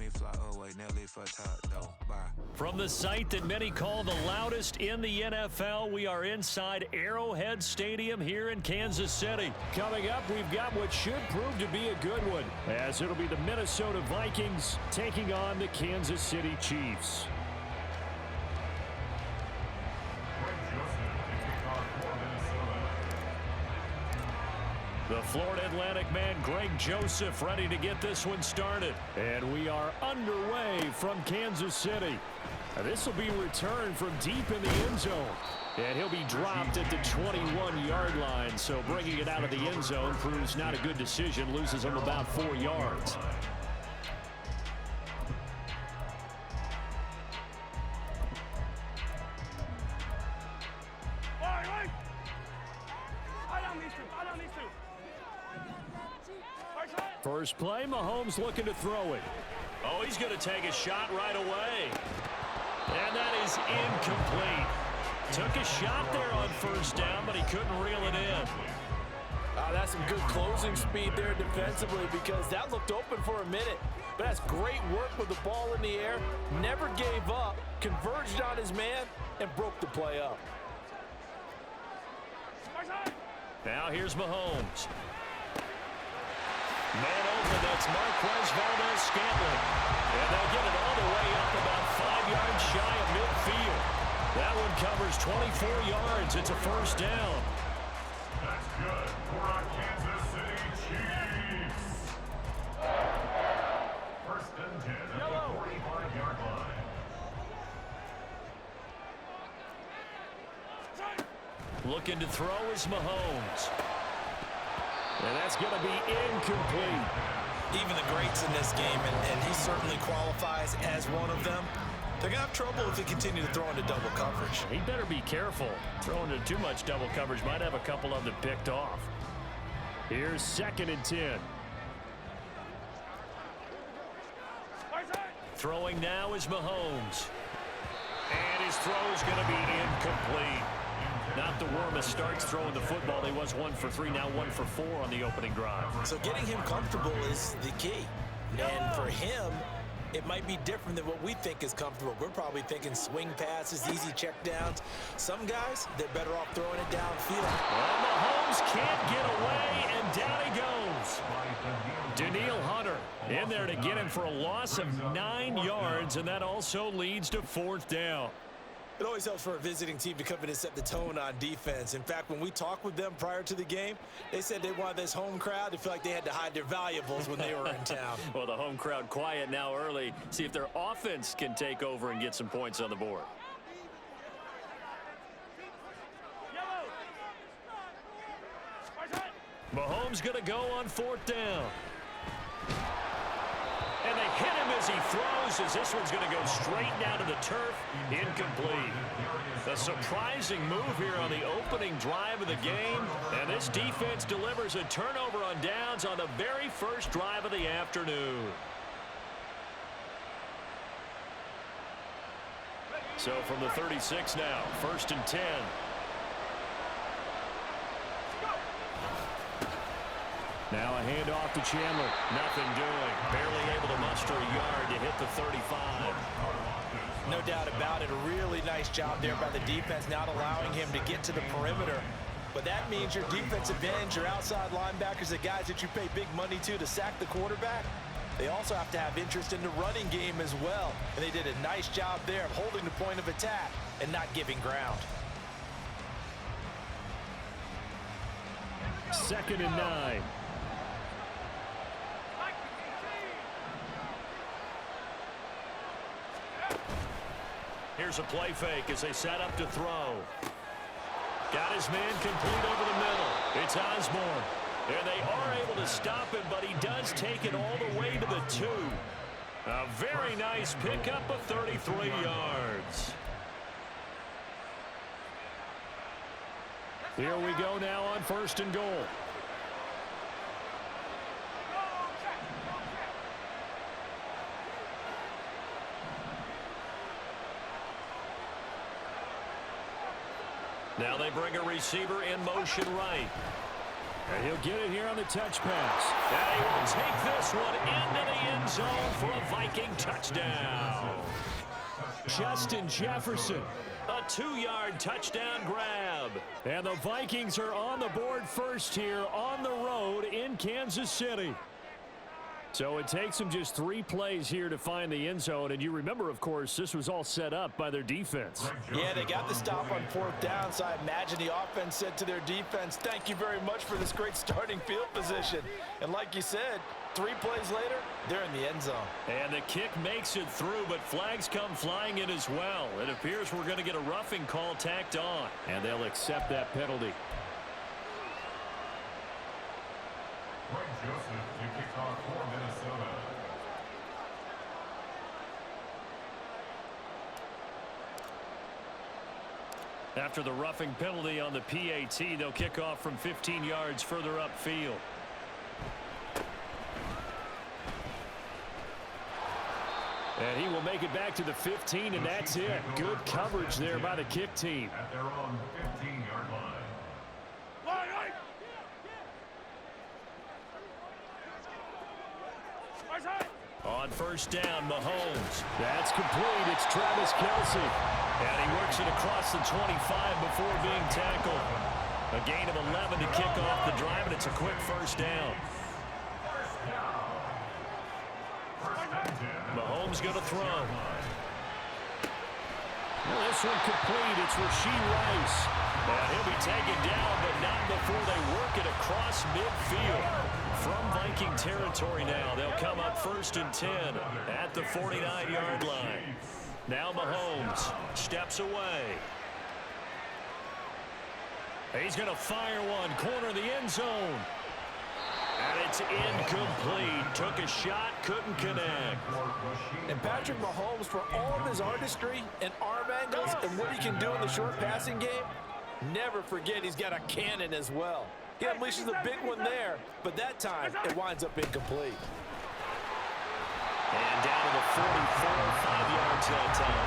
me fly away, Nelly for top, though. Bye. From the site that many call the loudest in the NFL, we are inside Arrowhead Stadium here in Kansas City. Coming up, we've got what should prove to be a good one, as it'll be the Minnesota Vikings taking on the Kansas City Chiefs. The Florida Atlantic man, Greg Joseph, ready to get this one started. And we are underway from Kansas City. This will be returned from deep in the end zone. And he'll be dropped at the 21-yard line. So bringing it out of the end zone proves not a good decision. Loses him about 4 yards. First play, Mahomes looking to throw it. Oh, he's going to take a shot right away. And that is incomplete. Took a shot there on first down, but he couldn't reel it in. That's some good closing speed there defensively, because that looked open for a minute. But that's great work with the ball in the air. Never gave up, converged on his man, and broke the play up. Now here's Mahomes. Man open, that's Marquez Valdes-Scantling. And they'll get it all the way up about 5 yards shy of midfield. That one covers 24 yards. It's a first down. That's good for our Kansas City Chiefs. First and 10 at the 45-yard line. Looking to throw is Mahomes. And that's going to be incomplete. Even the greats in this game, and he certainly qualifies as one of them, they're going to have trouble if they continue to throw into double coverage. He better be careful. Throwing into too much double coverage might have a couple of them picked off. Here's 2nd and 10. Throwing now is Mahomes. And his throw is going to be incomplete. Not the Worm starts throwing the football. He was 1 for 3, now 1 for 4 on the opening drive. So getting him comfortable is the key. And for him, it might be different than what we think is comfortable. We're probably thinking swing passes, easy checkdowns. Some guys, they're better off throwing it downfield. Well, Mahomes can't get away, and down he goes. Danielle Hunter in there to get him for a loss of 9 yards, and that also leads to 4th down. It always helps for a visiting team to come in and set the tone on defense. In fact, when we talked with them prior to the game, they said they wanted this home crowd to feel like they had to hide their valuables when they were in town. Well, the home crowd quiet now early. See if their offense can take over and get some points on the board. Mahomes going to go on 4th down. And they hit him as he throws, as this one's going to go straight down to the turf. Incomplete. A surprising move here on the opening drive of the game. And this defense delivers a turnover on downs on the very first drive of the afternoon. So from the 36 now, 1st and 10. Now a handoff to Chandler. Nothing doing. Barely able to muster a yard to hit the 35. No doubt about it. A really nice job there by the defense, not allowing him to get to the perimeter. But that means your defensive ends, your outside linebackers, the guys that you pay big money to sack the quarterback, they also have to have interest in the running game as well. And they did a nice job there of holding the point of attack and not giving ground. 2nd and 9. Here's a play fake as they set up to throw. Got his man complete over the middle. It's Osborne. And they are able to stop him, but he does take it all the way to the 2. A very nice pickup of 33 yards. Here we go now on 1st and goal. Now they bring a receiver in motion right. And he'll get it here on the touch pass. And he will take this one into the end zone for a Viking touchdown. Justin Jefferson, a 2-yard touchdown grab. And the Vikings are on the board first here on the road in Kansas City. So it takes them just 3 plays here to find the end zone. And you remember, of course, this was all set up by their defense. Yeah, they got the stop on 4th down, so I imagine the offense said to their defense, thank you very much for this great starting field position. And like you said, 3 plays later, they're in the end zone. And the kick makes it through, but flags come flying in as well. It appears we're going to get a roughing call tacked on, and they'll accept that penalty. Greg Joseph to kick off for Minnesota. After the roughing penalty on the PAT, they'll kick off from 15 yards further upfield. And he will make it back to the 15, and that's it. Good coverage there by the kick team. At their own 15-yard line. On first down, Mahomes. That's complete. It's Travis Kelce. And he works it across the 25 before being tackled. A gain of 11 to kick off the drive, and it's a quick first down. Mahomes going to throw. Well, this one complete. It's Rashee Rice. And he'll be taken down, but not before they work it across midfield. From Viking territory now, they'll come up 1st and 10 at the 49-yard line. Now Mahomes steps away. He's going to fire one, corner of the end zone. And it's incomplete. Took a shot, couldn't connect. And Patrick Mahomes, for all of his artistry and arm angles and what he can do in the short passing game, never forget he's got a cannon as well. He unleashes a big one there, but that time it winds up incomplete. And down to the 44, 5 yards that time.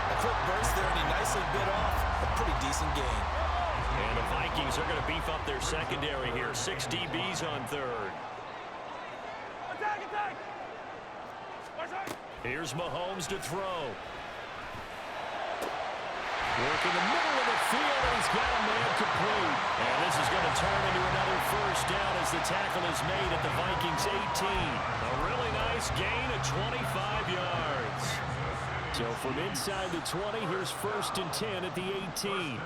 A quick burst there, and he nicely bit off a pretty decent gain. And the Vikings are going to beef up their secondary here. 6 DBs on 3rd. Here's Mahomes to throw. Work in the middle of the field, and he's got a man complete. And this is going to turn into another first down as the tackle is made at the Vikings 18. A really nice gain of 25 yards. So from inside the 20, here's 1st and 10 at the 18.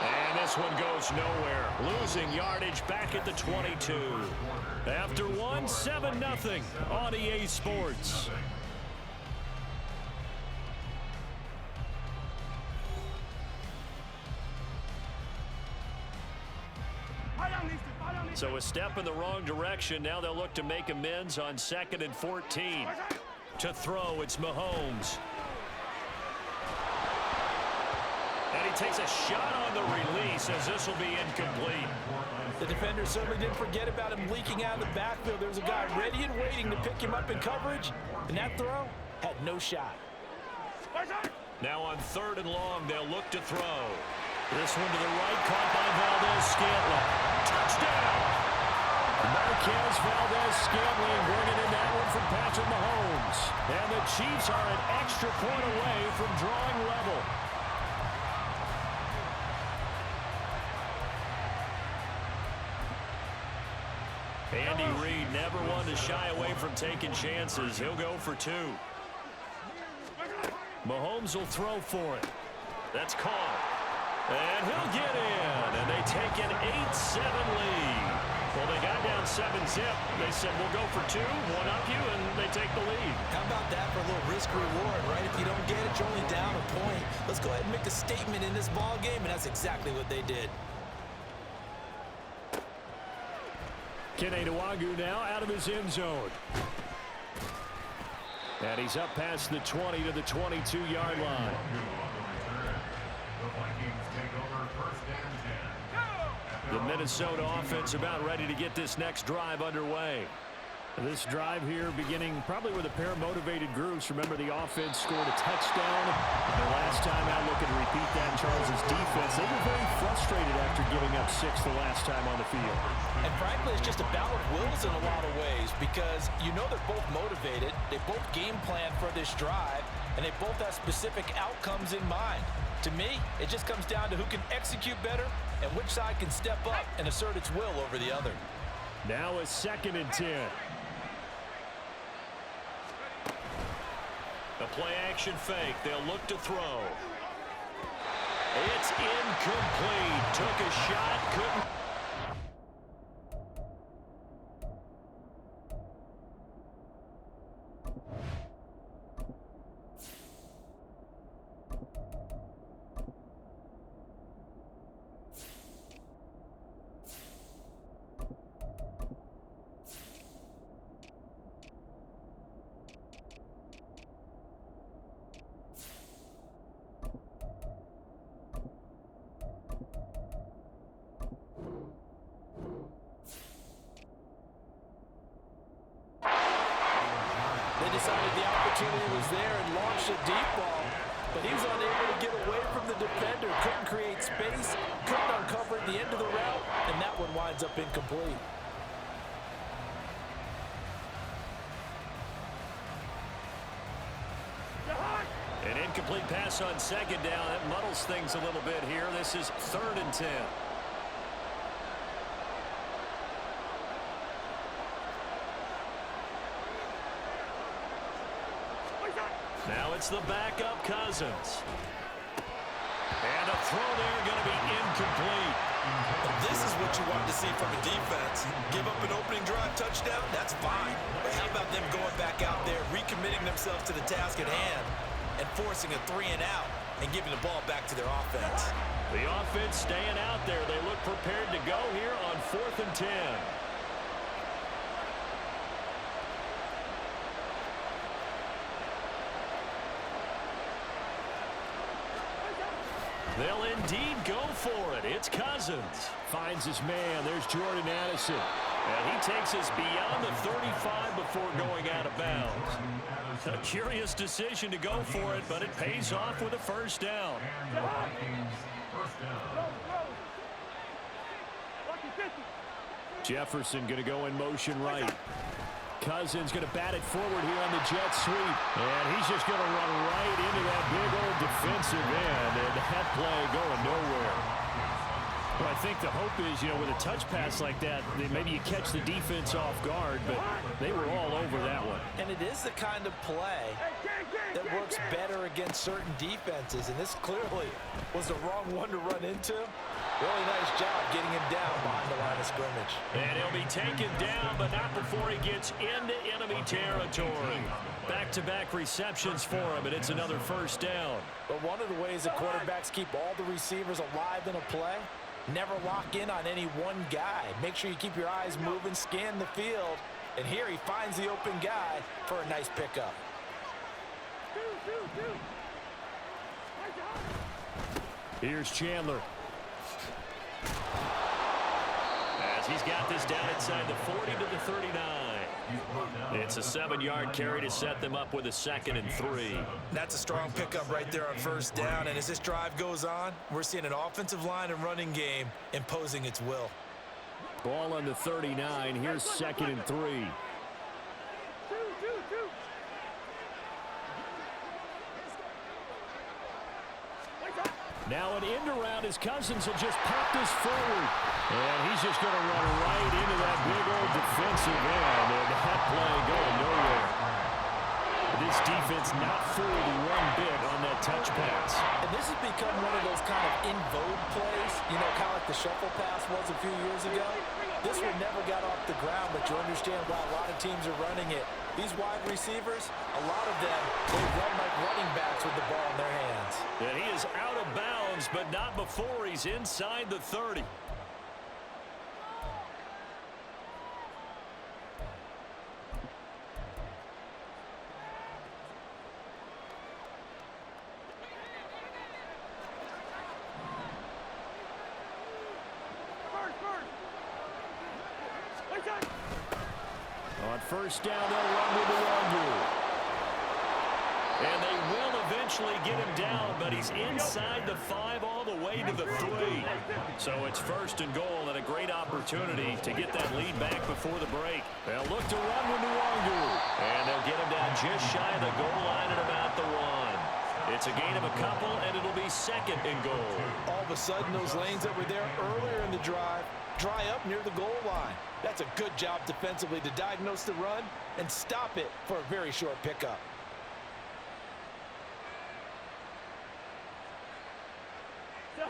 And this one goes nowhere. Losing yardage back at the 22. After one, 7-0 on EA Sports. So a step in the wrong direction. Now they'll look to make amends on 2nd and 14. To throw, it's Mahomes. And he takes a shot on the release as this will be incomplete. The defender certainly didn't forget about him leaking out of the backfield. There was a guy ready and waiting to pick him up in coverage, and that throw had no shot. Now on 3rd and long, they'll look to throw. This one to the right, caught by Valdez-Scantling. Touchdown! Marquez Valdez-Scantling bringing in that one from Patrick Mahomes. And the Chiefs are an extra point away from drawing level. Andy Reid never one to shy away from taking chances. He'll go for 2. Mahomes will throw for it. That's caught. And he'll get in. And they take an 8-7 lead. Well, they got down 7-zip. They said, we'll go for 2, one up you, and they take the lead. How about that for a little risk-reward, right? If you don't get it, you're only down a point. Let's go ahead and make a statement in this ball game, and that's exactly what they did. Kene Nwangwu now out of his end zone. And he's up past the 20 to the 22-yard line. The Minnesota offense about ready to get this next drive underway. This drive here beginning probably with a pair of motivated groups. Remember, the offense scored a touchdown. The last time out, looking to repeat that, Charles' defense, they were very frustrated after giving up 6 the last time on the field. And frankly, it's just a battle of wills in a lot of ways because you know they're both motivated. They both game plan for this drive, and they both have specific outcomes in mind. To me, it just comes down to who can execute better and which side can step up and assert its will over the other. Now a 2nd and 10. The play-action fake. They'll look to throw. It's incomplete. Took a shot, couldn't. They decided the opportunity was there and launched a deep ball, but he was unable to get away from the defender, couldn't create space, couldn't uncover at the end of the route, and that one winds up incomplete. An incomplete pass on 2nd down. That muddles things a little bit here. This is 3rd and 10. Now it's the backup Cousins. And a throw there going to be incomplete. This is what you want to see from a defense. Give up an opening drive touchdown, that's fine. But how about them going back out there, recommitting themselves to the task at hand, and forcing a 3-and-out and giving the ball back to their offense? The offense staying out there. They look prepared to go here on 4th and 10. They'll indeed go for it. It's Cousins. Finds his man. There's Jordan Addison. And he takes us beyond the 35 before going out of bounds. A curious decision to go for it, but it pays off with a 1st down. Jefferson going to go in motion right. Cousins going to bat it forward here on the jet sweep. And he's just going to run right into that big old defensive end. And that play going nowhere. Well, I think the hope is, with a touch pass like that, maybe you catch the defense off guard, but they were all over that one. And it is the kind of play that works better against certain defenses, and this clearly was the wrong one to run into. Really nice job getting him down behind the line of scrimmage. And he'll be taken down, but not before he gets into enemy territory. Back-to-back receptions for him, and it's another 1st down. But one of the ways that quarterbacks keep all the receivers alive in a play, never lock in on any one guy. Make sure you keep your eyes moving, scan the field, and here he finds the open guy for a nice pickup. Here's Chandler. As he's got this down inside the 40 to the 39. It's a 7-yard carry to set them up with a 2nd and 3. That's a strong pickup right there on 1st down, and as this drive goes on, we're seeing an offensive line and running game imposing its will. Ball on the 39. Here's 2nd and 3. Now an end around as Cousins will just pop this forward. And he's just going to run right into that big old defensive end. And that play going nowhere. This defense not fooled one bit on that touch pass. And this has become one of those kind of in vogue plays, kind of like the shuffle pass was a few years ago. This one never got off the ground, but you understand why a lot of teams are running it. These wide receivers, a lot of them, they run like running backs with the ball in their hands. And he is out of bounds, but not before he's inside the 30. On first down, they'll run with the Wangu. And they will eventually get him down, but he's inside the 5 all the way to the 3. So it's first and goal and a great opportunity to get that lead back before the break. They'll look to run with Nwangu. And they'll get him down just shy of the goal line at about the 1. It's a gain of a couple, and it'll be second and goal. All of a sudden, those lanes that were there earlier in the drive dry up near the goal line. That's a good job defensively to diagnose the run and stop it for a very short pickup.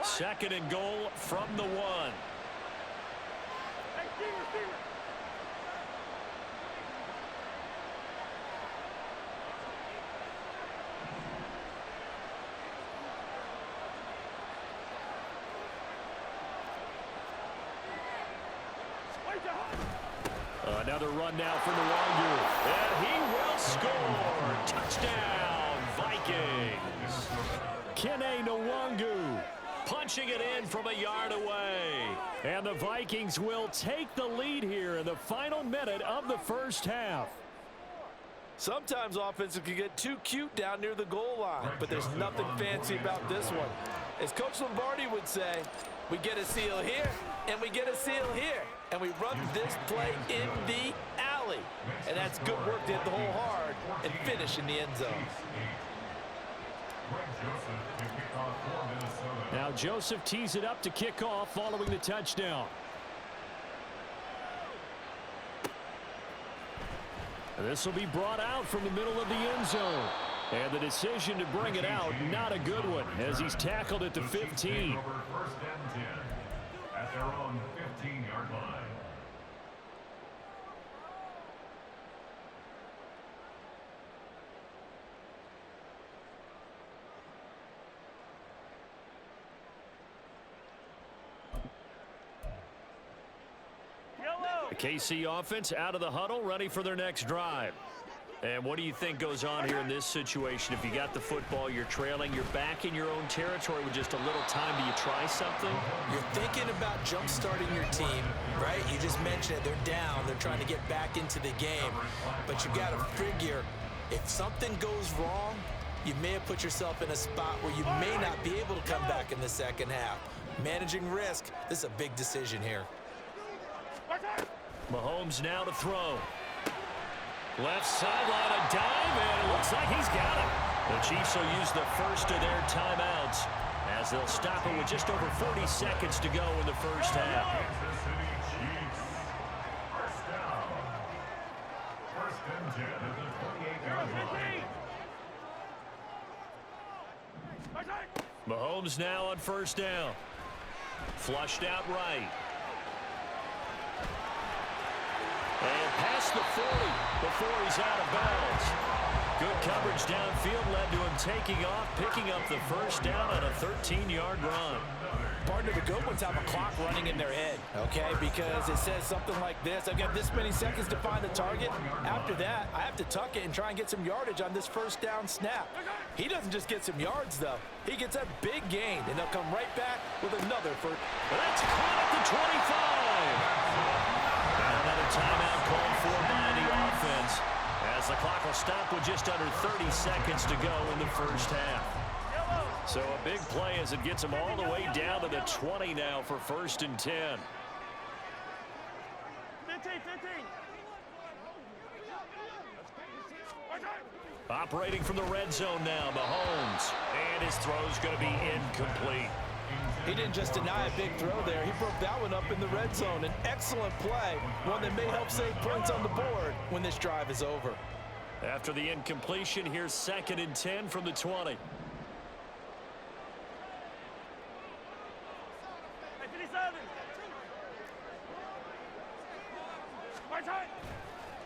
Second and goal from the 1. Another run now from the Wangu. And he will score. Touchdown, Vikings. Kene Nwangu punching it in from a yard away. And the Vikings will take the lead here in the final minute of the first half. Sometimes offenses can get too cute down near the goal line, but there's nothing fancy about this one. As Coach Lombardi would say, we get a seal here, and we get a seal here, and we run this play in the alley. And that's good work to hit the hole hard and finish in the end zone. Now Joseph tees it up to kick off following the touchdown. This will be brought out from the middle of the end zone. And the decision to bring it out, not a good one, as he's tackled at the 15. First and 10 at their own 15-yard line. The KC offense out of the huddle, ready for their next drive. And what do you think goes on here in this situation? If you got the football, you're trailing, you're back in your own territory with just a little time. Do you try something? You're thinking about jump-starting your team, right? You just mentioned it. They're down. They're trying to get back into the game. But you got to figure, if something goes wrong, you may have put yourself in a spot where you may not be able to come back in the second half. Managing risk, this is a big decision here. Mahomes now to throw. Left sideline, a dive, and it looks like he's got it. The Chiefs will use the first of their timeouts as they'll stop it with just over 40 seconds to go in the first half. Kansas City Chiefs. First down. First and 10 at the 28-yard line. Mahomes now on first down. Flushed out right. And past the 40 before he's out of bounds. Good coverage downfield led to him taking off, picking up the first down on a 13-yard run. Partner, the good ones have a clock running in their head, okay? Because it says something like this. I've got this many seconds to find the target. After that, I have to tuck it and try and get some yardage on this first down snap. He doesn't just get some yards, though. He gets a big gain, and they'll come right back with another first. That's caught at the 25. Another timeout called for by the offense as the clock will stop with just under 30 seconds to go in the first half. So a big play as it gets them all the way down to the 20 now for first and 10. 15. Operating from the red zone now, Mahomes. And his throw's going to be incomplete. He didn't just deny a big throw there. He broke that one up in the red zone. An excellent play, one that may help save points on the board when this drive is over. After the incompletion, here's second and 10 from the 20.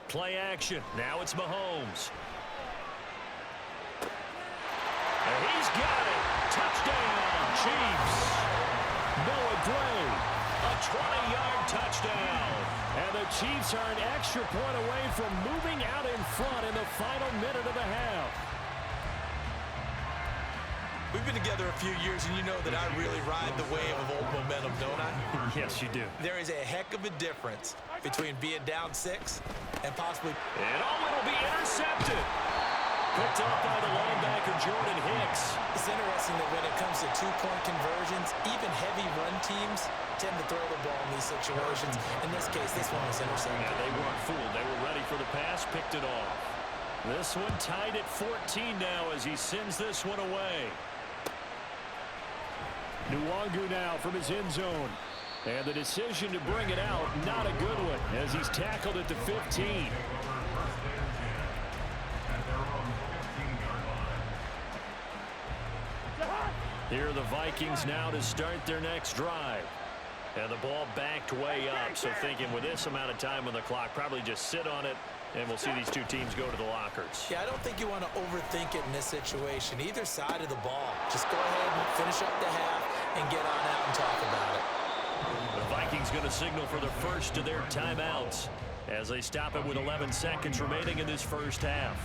Play action. Now it's Mahomes. And he's got it. Touchdown, Chiefs. Noah Gray, a 20-yard touchdown. And the Chiefs are an extra point away from moving out in front in the final minute of the half. We've been together a few years, and you know that I really ride the wave of old momentum, don't I? Yes, you do. There is a heck of a difference between being down 6 and possibly... And it'll be intercepted. Picked up by the linebacker, Jordan Hicks. It's interesting that when it comes to two-point conversions, even heavy run teams tend to throw the ball in these situations. In this case, this one was intercepted. Yeah, they weren't fooled. They were ready for the pass, picked it off. This one tied at 14 now as he sends this one away. Nwangu now from his end zone. And the decision to bring it out, not a good one, as he's tackled at the 15. Here are the Vikings now to start their next drive. And the ball backed way up, so thinking with this amount of time on the clock, probably just sit on it, and we'll see these two teams go to the lockers. Yeah, I don't think you want to overthink it in this situation. Either side of the ball. Just go ahead and finish up the half and get on out and talk about it. The Vikings going to signal for the first of their timeouts as they stop it with 11 seconds remaining in this first half.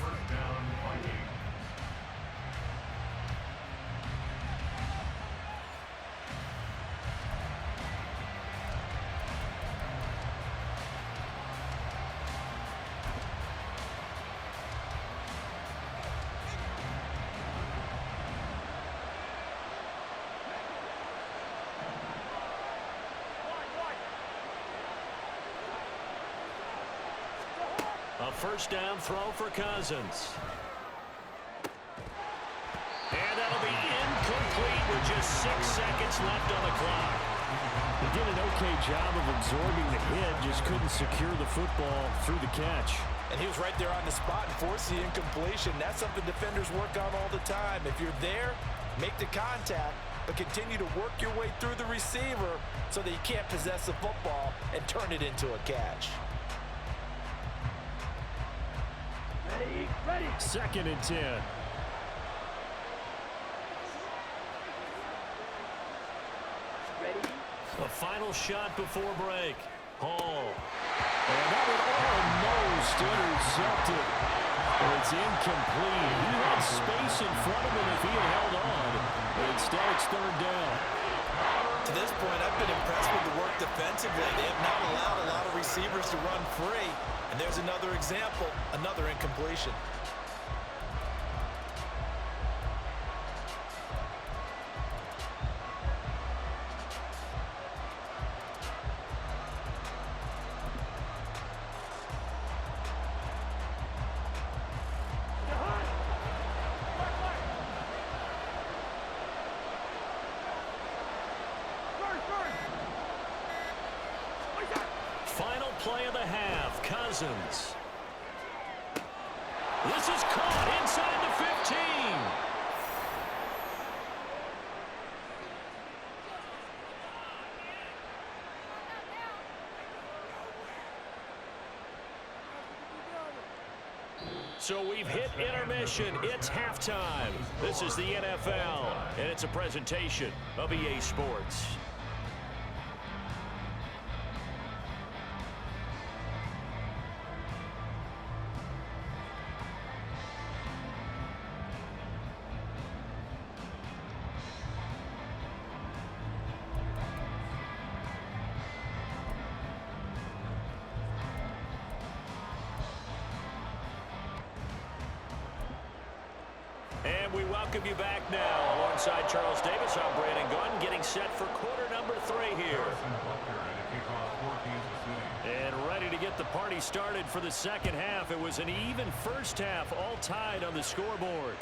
A first down throw for Cousins. And that'll be incomplete with just 6 seconds left on the clock. He did an okay job of absorbing the hit, just couldn't secure the football through the catch. And he was right there on the spot and forced the incompletion. That's something defenders work on all the time. If you're there, make the contact, but continue to work your way through the receiver so that you can't possess the football and turn it into a catch. Ready. 2nd and 10. The final shot before break. Hall. And that one almost intercepted. It's incomplete. He had space in front of him if he had held on. But instead, it's 3rd down. To this point, I've been impressed with the work defensively. They have not allowed a lot of receivers to run free. And there's another example, another incompletion. Final play of the half, Cousins. This is caught inside the 15. So we've hit intermission. It's halftime. This is the NFL, and it's a presentation of EA Sports. And we welcome you back now. Alongside Charles Davis, I'm Brandon Gunn, getting set for quarter number 3 here. And ready to get the party started for the second half. It was an even first half, all tied on the scoreboard.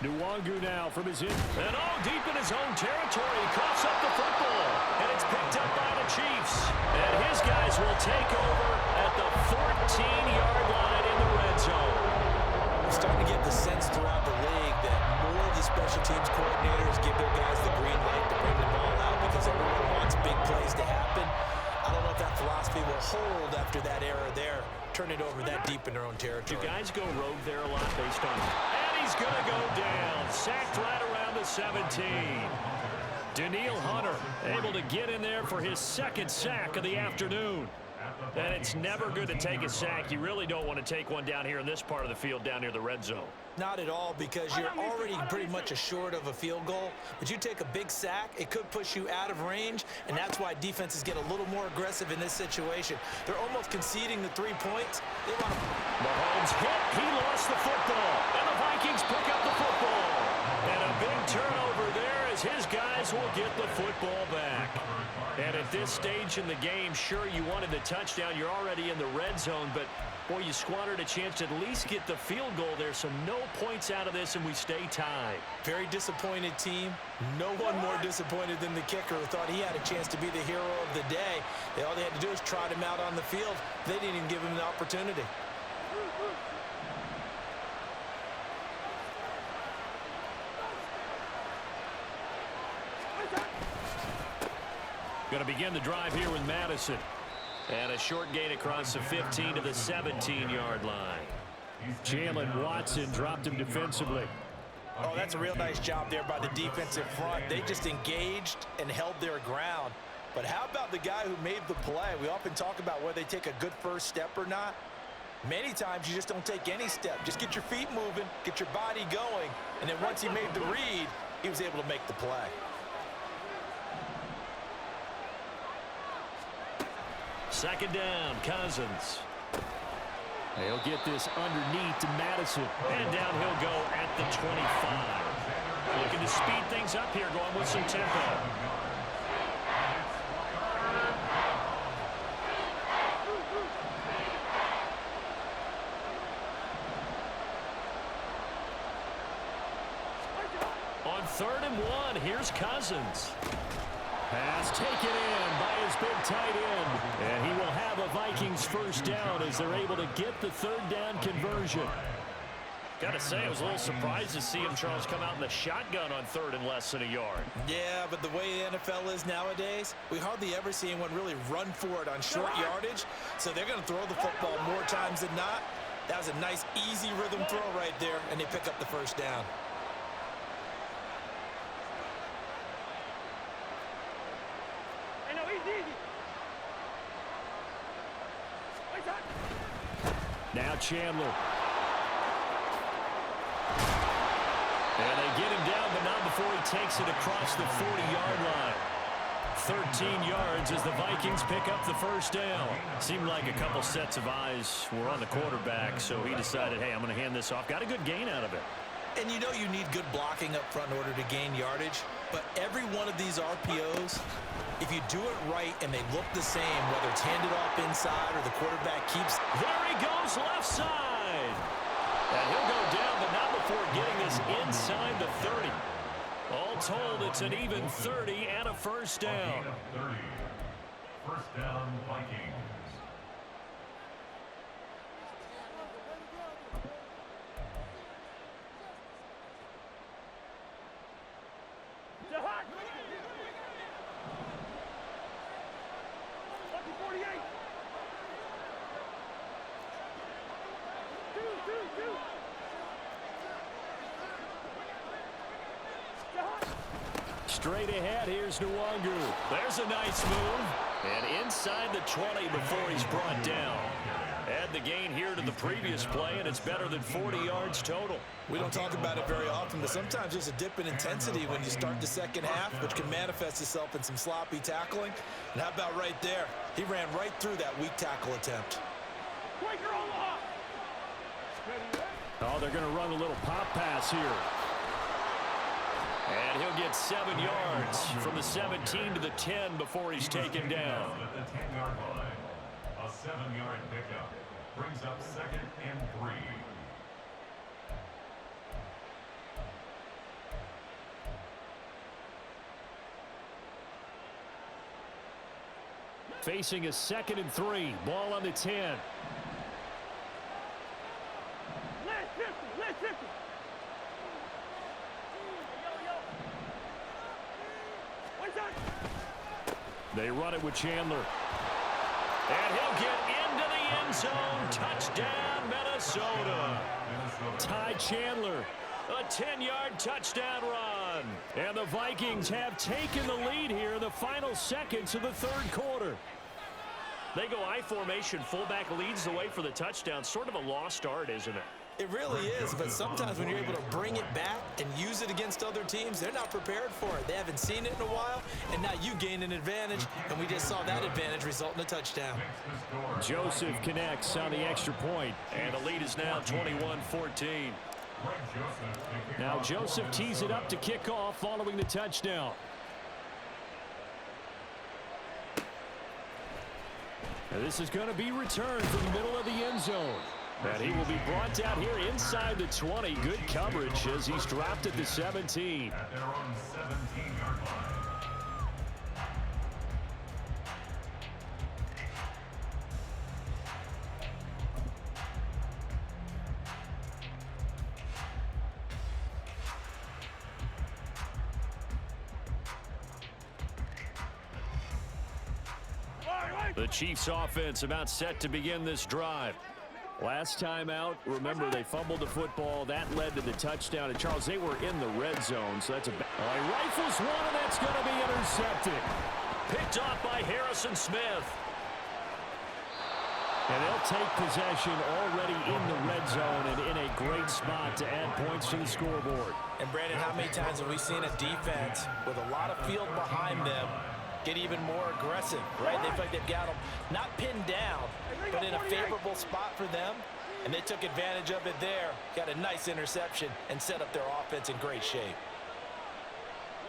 Nwangu now from his in. And all deep in his own territory, he coughs up the football. And it's picked up by the Chiefs. And his guys will take over at the 14-yard line in the red zone. I'm starting to get the sense throughout the league that more of the special teams coordinators give their guys the green light to bring the ball out because everyone wants big plays to happen. I don't know if that philosophy will hold after that error there, turn it over that deep in their own territory. Do guys go rogue there a lot based on... And he's going to go down. Sacked right around the 17. Daniil Hunter able to get in there for his 2nd sack of the afternoon. And it's never good to take a sack. You really don't want to take one down here in this part of the field down near the red zone. Not at all, because you're already pretty much assured of a field goal. But you take a big sack, it could push you out of range, and that's why defenses get a little more aggressive in this situation. They're almost conceding the 3 points. They want to... Mahomes hit. He lost the football. And the Vikings pick up the football. And a big turnover there as his guys will get the football back. And at this stage in the game, sure, you wanted the touchdown. You're already in the red zone, but boy, you squandered a chance to at least get the field goal there, so no points out of this, and we stay tied. Very disappointed team. No one more disappointed than the kicker, who thought he had a chance to be the hero of the day. All they had to do is trot him out on the field. They didn't even give him an opportunity. Going to begin the drive here with Madison. And a short gain across the 15 to the 17-yard line. Jalen Watson dropped him defensively. Oh, that's a real nice job there by the defensive front. They just engaged and held their ground. But how about the guy who made the play? We often talk about whether they take a good first step or not. Many times you just don't take any step. Just get your feet moving, get your body going, and then once he made the read, he was able to make the play. Second down, Cousins. They'll get this underneath to Madison. And down he'll go at the 25. Looking to speed things up here, going with some tempo. On 3rd and 1, here's Cousins. Pass taken in by his big tight end. And he will have a Vikings first down as they're able to get the 3rd down conversion. Got to say, I was a little surprised to see him, Charles, come out in the shotgun on 3rd and less than a yard. Yeah, but the way the NFL is nowadays, we hardly ever see anyone really run for it on short yardage. So they're going to throw the football more times than not. That was a nice, easy rhythm throw right there, and they pick up the first down. Now Chandler. And they get him down, but not before he takes it across the 40-yard line. 13 yards as the Vikings pick up the first down. Seemed like a couple sets of eyes were on the quarterback, so he decided, hey, I'm going to hand this off. Got a good gain out of it. And you know you need good blocking up front in order to gain yardage. But every one of these RPOs, if you do it right and they look the same, whether it's handed off inside or the quarterback keeps... There he goes, left side. And he'll go down, but not before getting this inside the 30. All told, it's an even 30 and a first down. 30. First down, Vikings. Straight ahead, here's Nwangu. There's a nice move. And inside the 20 before he's brought down. Add the gain here to the previous play, and it's better than 40 yards total. We don't talk about it very often, but sometimes there's a dip in intensity when you start the second half, which can manifest itself in some sloppy tackling. And how about right there? He ran right through that weak tackle attempt. Oh, they're going to run a little pop pass here. And he'll get 7 yards from the 17 to the 10 before he's taken down. At the 10-yard line, a 7-yard pickup brings up 2nd and 3. Facing a 2nd and 3. Ball on the 10. They run it with Chandler. And he'll get into the end zone. Touchdown, Minnesota. Ty Chandler. A 10-yard touchdown run. And the Vikings have taken the lead here in the final seconds of the 3rd quarter. They go I formation. Fullback leads the way for the touchdown. Sort of a lost art, isn't it? It really is, but sometimes when you're able to bring it back and use it against other teams, they're not prepared for it. They haven't seen it in a while, and now you gain an advantage, and we just saw that advantage result in a touchdown. Joseph connects on the extra point, and the lead is now 21-14. Now Joseph tees it up to kick off following the touchdown. And this is going to be returned from the middle of the end zone. And he will be brought down here inside the 20. Good coverage as he's dropped at the 17. At their own 17-yard line. The Chiefs offense about set to begin this drive. Last time out, remember, they fumbled the football. That led to the touchdown. And, Charles, they were in the red zone, so that's a bad. He rifles one, and that's going to be intercepted. Picked off by Harrison Smith. And they'll take possession already in the red zone and in a great spot to add points to the scoreboard. And, Brandon, how many times have we seen a defense with a lot of field behind them get even more aggressive, right? They feel like they've got them not pinned down, but in a favorable spot for them, and they took advantage of it there. Got a nice interception and set up their offense in great shape.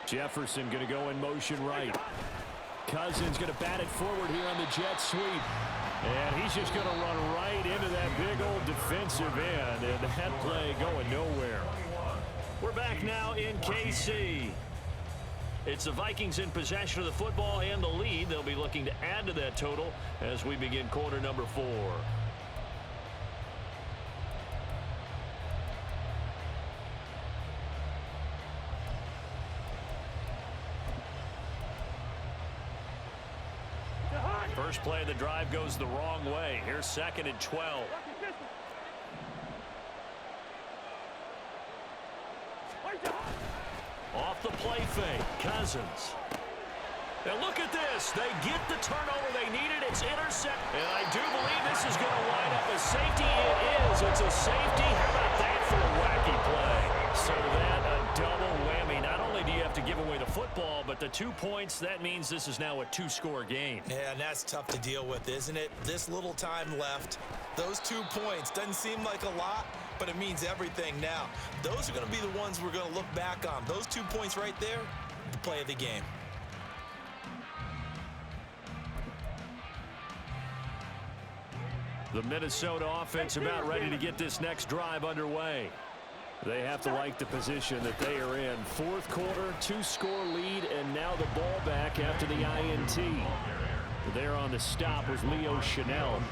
Jefferson going to go in motion right. Cousins going to bat it forward here on the jet sweep. And he's just going to run right into that big old defensive end, and that play going nowhere. We're back now in KC. It's the Vikings in possession of the football and the lead. They'll be looking to add to that total as we begin quarter number 4. First play of the drive goes the wrong way. Here's 2nd and 12. Off the play fake, Cousins. And look at this. They get the turnover they needed. It's intercepted. And I do believe this is going to wind up a safety. It is. It's a safety. How about that for a wacky play? So that a double whammy. Not only do you have to give away the football, but the 2 points, that means this is now a 2-score game. Yeah, and that's tough to deal with, isn't it? This little time left. Those 2 points doesn't seem like a lot, but it means everything now. Those are going to be the ones we're going to look back on. Those 2 points right there, the play of the game. The Minnesota offense about ready to get this next drive underway. They have to like the position that they are in. 4th quarter, 2-score lead, and now the ball back after the INT. There on the stop was Leo Chanel.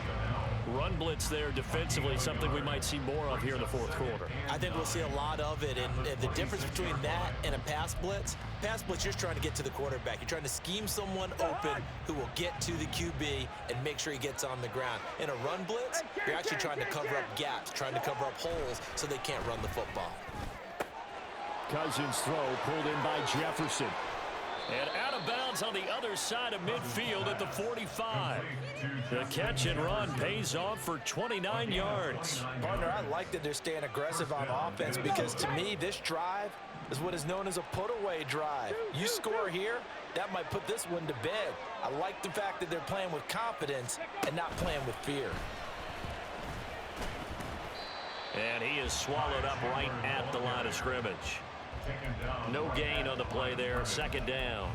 Run blitz there defensively, something we might see more of here in the 4th quarter. I think we'll see a lot of it, and the difference between that and a pass blitz, you're just trying to get to the quarterback. You're trying to scheme someone open who will get to the QB and make sure he gets on the ground. In a run blitz, you're actually trying to cover up gaps, trying to cover up holes so they can't run the football. Cousins throw pulled in by Jefferson. And out of bounds on the other side of midfield at the 45. The catch and run pays off for 29 yards. Partner, I like that they're staying aggressive on offense because to me, this drive is what is known as a put-away drive. You score here, that might put this one to bed. I like the fact that they're playing with confidence and not playing with fear. And he is swallowed up right at the line of scrimmage. No gain on the play there. 2nd down.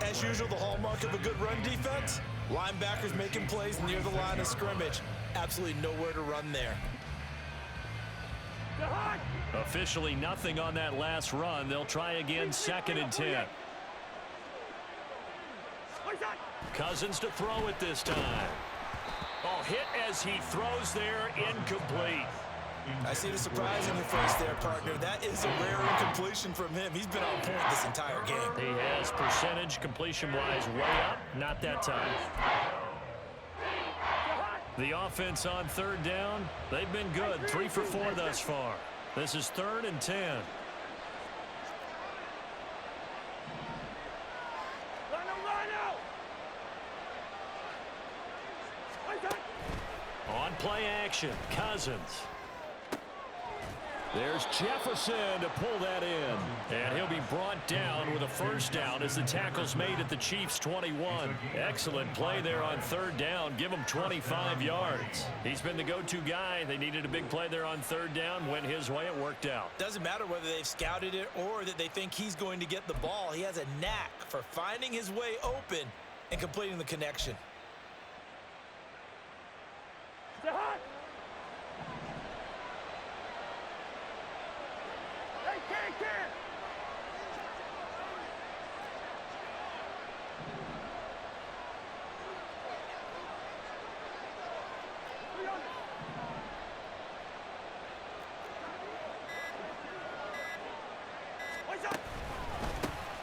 As usual, the hallmark of a good run defense, linebackers making plays near the line of scrimmage. Absolutely nowhere to run there. Officially nothing on that last run. They'll try again. 2nd and 10. Cousins to throw it this time. Oh, hit as he throws there. Incomplete. I see the surprise in your face there, partner. That is a rare incompletion from him. He's been on point this entire game. He has percentage completion-wise way up. Not that time. The offense on 3rd down, they've been good. 3 for 4 thus far. This is 3rd and 10. play action. Cousins. There's Jefferson to pull that in. And he'll be brought down with a first down as the tackle's made at the Chiefs' 21. Excellent play there on third down. Give him 25 yards. He's been the go-to guy. They needed a big play there on third down. Went his way. It worked out. Doesn't matter whether they've scouted it or that they think he's going to get the ball. He has a knack for finding his way open and completing the connection.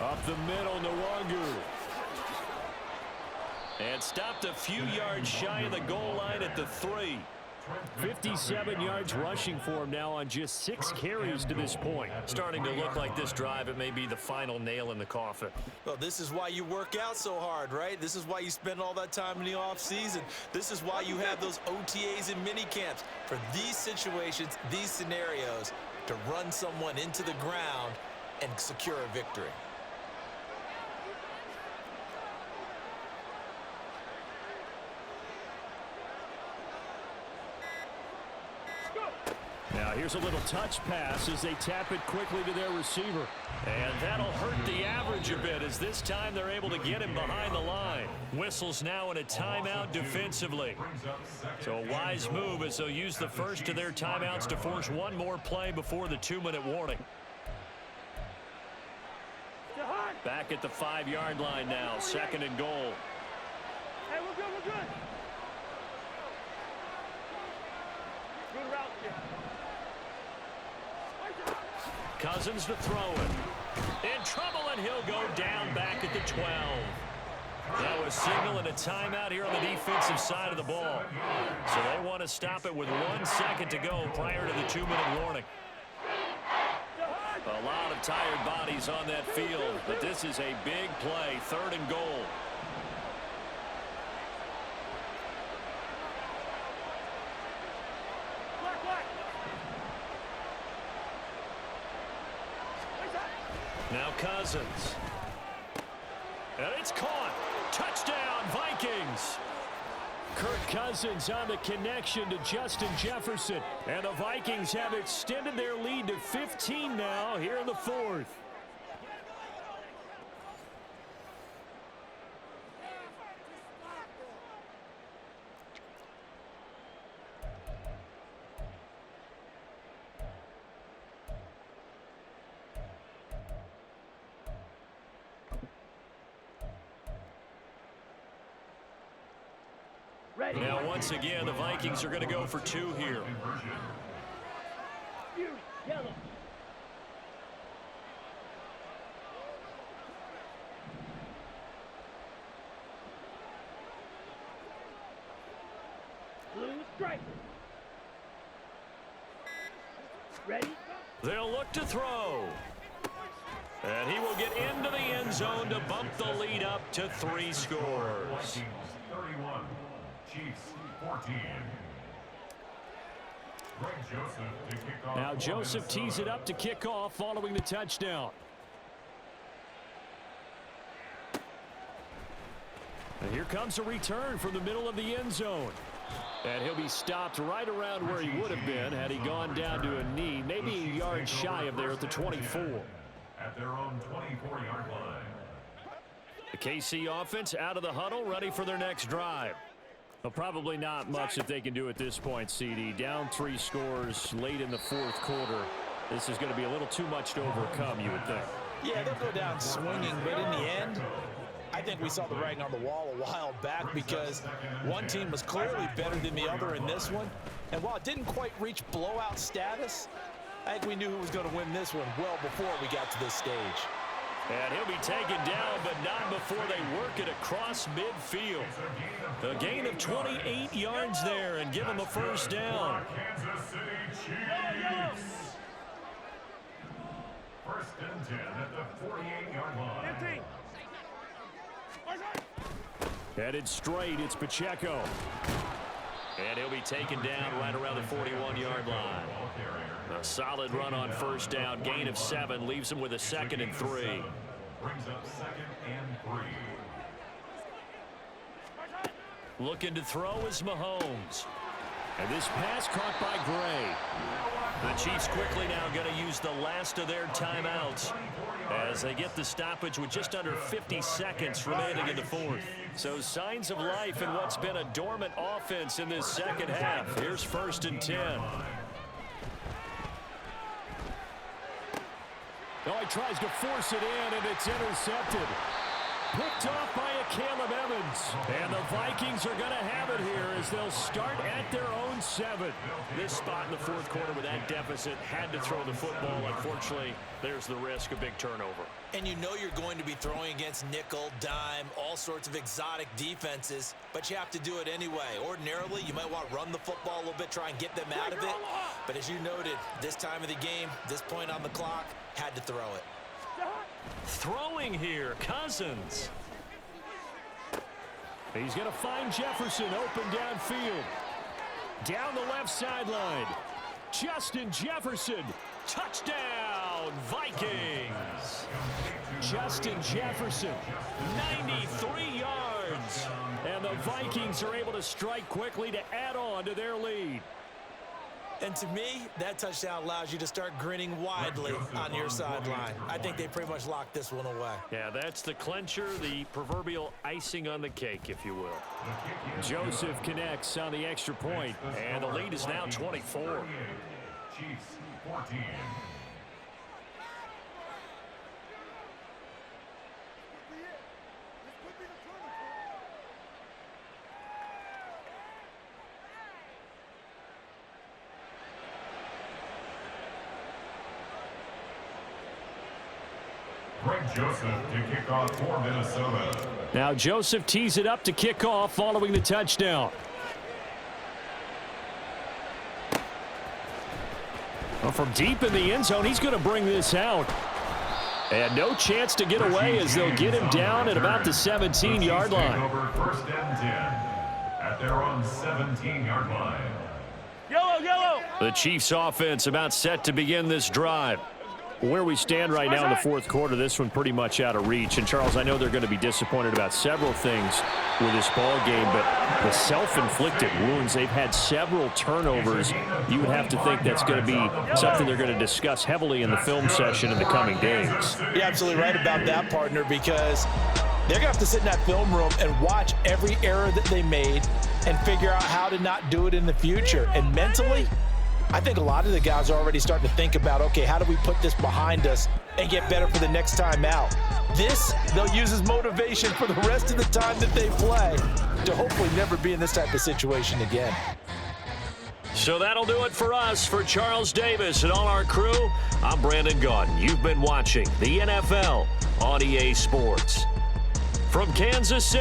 Up the middle, Nwangu. And stopped a few yards shy of the goal line at the 3. 57 yards rushing for him now on just 6 carries to this point. Starting to look like this drive, it may be the final nail in the coffin. Well, this is why you work out so hard, right? This is why you spend all that time in the offseason. This is why you have those OTAs and mini camps. For these situations, these scenarios, to run someone into the ground and secure a victory. Now here's a little touch pass as they tap it quickly to their receiver. And that'll hurt the average a bit as this time they're able to get him behind the line. Whistles now in a timeout defensively. So a wise move as they'll use the first of their timeouts to force one more play before the 2-minute warning. Back at the 5-yard line now, 2nd and goal. Hey, we're good, we're good. Good route, kid. Cousins to throw it. In trouble, and he'll go down back at the 12. That was signal and a timeout here on the defensive side of the ball. So they want to stop it with 1 second to go prior to the 2-minute warning. A lot of tired bodies on that field, but this is a big play, 3rd and goal. Now Cousins. And it's caught. Touchdown, Vikings. Kirk Cousins on the connection to Justin Jefferson. And the Vikings have extended their lead to 15 now here in the 4th. Now, once again, the Vikings are going to go for 2 here. Yellow. Blue stripe. Ready? They'll look to throw. And he will get into the end zone to bump the lead up to 3 scores. 31. Chiefs 14. Greg Joseph to kick off. Now Joseph tees it up to kick off following the touchdown. And here comes a return from the middle of the end zone. And he'll be stopped right around where he would have been had he gone down to a knee, maybe a yard shy of there at the 24. At their own 24-yard line. The KC offense out of the huddle, ready for their next drive. Well, probably not much if they can do at this point, CD. Down 3 scores late in the 4th quarter. This is going to be a little too much to overcome, you would think. Yeah, they'll go down swinging, but in the end, I think we saw the writing on the wall a while back because one team was clearly better than the other in this one. And while it didn't quite reach blowout status, I think we knew who was going to win this one well before we got to this stage. And he'll be taken down, but not before they work it across midfield. A gain of 28 yards there and give him a first down. Kansas City Chiefs. 1st and 10 at the 48-yard line. 15. Headed straight, it's Pacheco. And he'll be taken down right around the 41-yard line. A solid run on first down. Gain of 7 leaves him with a 2nd and 3. Brings up 2nd and 3. Looking to throw is Mahomes. And this pass caught by Gray. The Chiefs quickly now going to use the last of their timeouts as they get the stoppage with just under 50 seconds remaining in the fourth. So signs of life in what's been a dormant offense in this second half. Here's 1st and 10. Oh, he tries to force it in, and it's intercepted. Picked off by a Caleb Evans. And the Vikings are going to have it here as they'll start at their own 7. This spot in the fourth quarter with that deficit had to throw the football. Unfortunately, there's the risk of big turnover. And you know you're going to be throwing against nickel, dime, all sorts of exotic defenses, but you have to do it anyway. Ordinarily, you might want to run the football a little bit, try and get them out of it. But as you noted, this time of the game, this point on the clock, had to throw it. Throwing here, Cousins. He's going to find Jefferson open downfield. Down the left sideline. Justin Jefferson. Touchdown, Vikings. Justin Jefferson, 93 yards. And the Vikings are able to strike quickly to add on to their lead. And to me, that touchdown allows you to start grinning widely on your sideline. I think they pretty much locked this one away. Yeah, that's the clincher, the proverbial icing on the cake, if you will. Joseph connects on the extra point, and the lead is now 24. Chiefs 14. Greg Joseph to kick off for Minnesota. Now Joseph tees it up to kick off following the touchdown. Well, from deep in the end zone, he's going to bring this out. And no chance to get away as they'll get him down at about the 17-yard line. Over 1st and 10 at their own 17-yard line. Yellow, yellow. The Chiefs offense about set to begin this drive. Where we stand right now in the fourth quarter, this one pretty much out of reach. And, Charles, I know they're going to be disappointed about several things with this ball game, but the self-inflicted wounds, they've had several turnovers. You would have to think that's going to be something they're going to discuss heavily in the film session in the coming days. You're absolutely right about that, partner, because they're going to have to sit in that film room and watch every error that they made and figure out how to not do it in the future. And mentally, I think a lot of the guys are already starting to think about, okay, how do we put this behind us and get better for the next time out? This, they'll use as motivation for the rest of the time that they play to hopefully never be in this type of situation again. So that'll do it for us. For Charles Davis and all our crew, I'm Brandon Gaudin. You've been watching the NFL on EA Sports. From Kansas City.